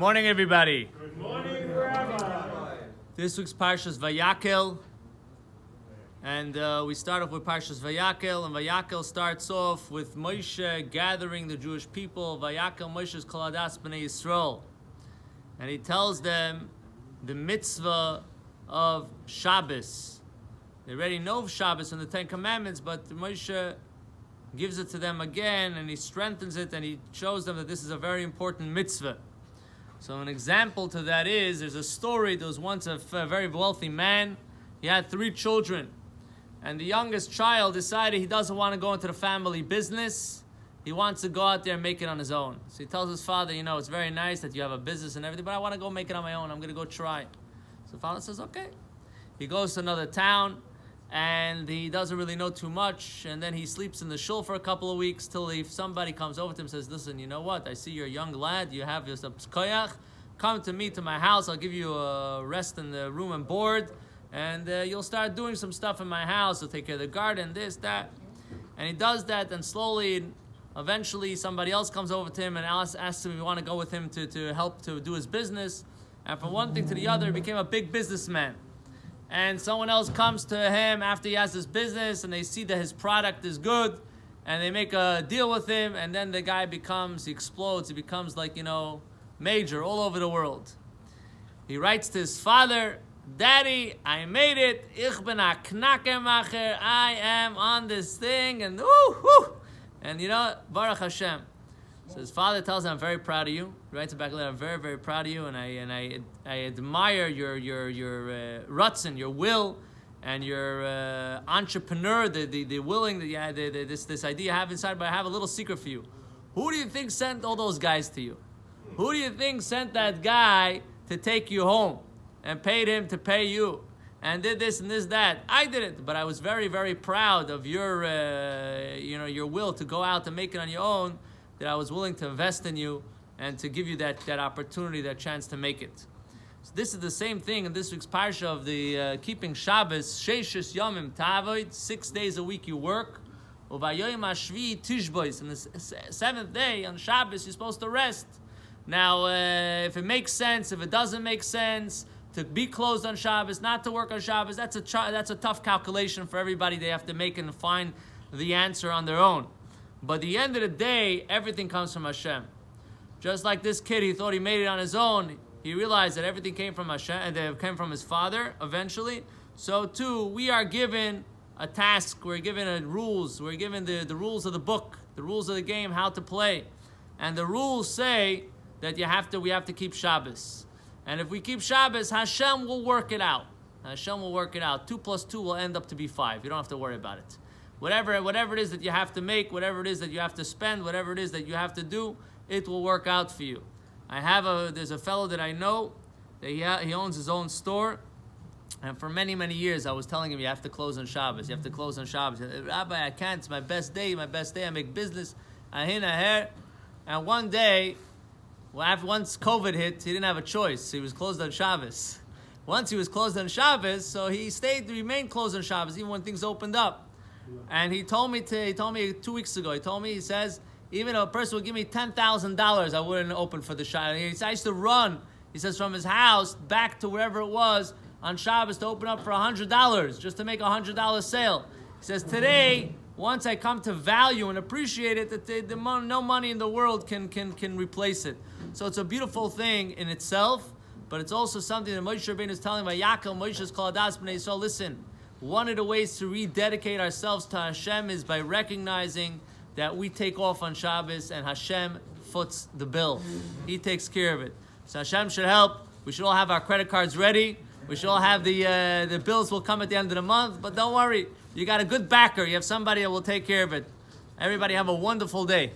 Morning, everybody. Good morning, Rabbi. This week's Parsha is Vayakail, and we start off with Parshas Vayakail, and Vayakail starts off with Moshe gathering the Jewish people. Vayakail Moshe's Koladas B'nai Yisrael, and he tells them the mitzvah of Shabbos. They already know of Shabbos in the Ten Commandments, but Moshe gives it to them again, and he strengthens it, and he shows them that this is a very important mitzvah. So an example to that is, there's a story, there was once a very wealthy man. He had 3 children. And the youngest child decided he doesn't want to go into the family business. He wants to go out there and make it on his own. So he tells his father, you know, it's very nice that you have a business and everything, but I want to go make it on my own. I'm going to go try. So the father says, okay. He goes to another town, and he doesn't really know too much, and then he sleeps in the shul for a couple of weeks till somebody comes over to him and says, listen, you know what, I see you're a young lad, you have your koyach, come to me to my house, I'll give you a rest in the room and board, and you'll start doing some stuff in my house, you'll take care of the garden, this, that. And he does that, and slowly, eventually somebody else comes over to him and asks him if he want to go with him to help to do his business, and from one thing to the other, he became a big businessman. And someone else comes to him after he has his business, and they see that his product is good, and they make a deal with him, and then the guy he explodes, he becomes like, you know, major all over the world. He writes to his father, Daddy, I made it, ich bin a knackermacher, I am on this thing, and woo. And you know, Baruch Hashem. So his father tells him, I'm very proud of you. He writes it back later, I'm very, very proud of you, and I admire your rutzen, your will, and your entrepreneur, the willing, this idea you have inside. But I have a little secret for you. Who do you think sent all those guys to you? Who do you think sent that guy to take you home and paid him to pay you and did this and this that? I did it, but I was very, very proud of your will to go out and make it on your own. That I was willing to invest in you and to give you that opportunity, that chance to make it. So this is the same thing in this week's parsha of the keeping Shabbos. Sheishis yomim tavoid, 6 days a week you work. Uvayoyim hashvi tishbois, and the 7th day on Shabbos you're supposed to rest. Now, if it makes sense, if it doesn't make sense, to be closed on Shabbos, not to work on Shabbos, that's a tough calculation for everybody. They have to make and find the answer on their own. But at the end of the day, everything comes from Hashem. Just like this kid, he thought he made it on his own. He realized that everything came from Hashem, and it came from his father eventually. So too, we are given a task. We're given rules. We're given the rules of the book, the rules of the game, how to play. And the rules say that we have to keep Shabbos. And if we keep Shabbos, Hashem will work it out. Hashem will work it out. 2 plus 2 will end up to be 5. You don't have to worry about it. Whatever it is that you have to make, whatever it is that you have to spend, whatever it is that you have to do, it will work out for you. There's a fellow that I know, that he owns his own store, and for many, many years I was telling him, you have to close on Shabbos, you have to close on Shabbos. He said, Rabbi, I can't, it's my best day, I make business, and one day, once COVID hit, he didn't have a choice, he was closed on Shabbos. Once he was closed on Shabbos, so he remained closed on Shabbos, even when things opened up. And he told me 2 weeks ago, he says, even if a person would give me $10,000, I wouldn't open for the Shabbos. I used to run, he says, from his house back to wherever it was on Shabbos to open up for $100, just to make a $100 sale. He says, today, once I come to value and appreciate it, that no money in the world can replace it. So it's a beautiful thing in itself, but it's also something that Moshe Rabbeinu is telling Vayakail, Moshe's Koladas B'nai Yisrael, listen, one of the ways to rededicate ourselves to Hashem is by recognizing that we take off on Shabbos and Hashem foots the bill. He takes care of it. So Hashem should help. We should all have our credit cards ready. We should all have the bills will come at the end of the month. But don't worry, you got a good backer. You have somebody that will take care of it. Everybody have a wonderful day.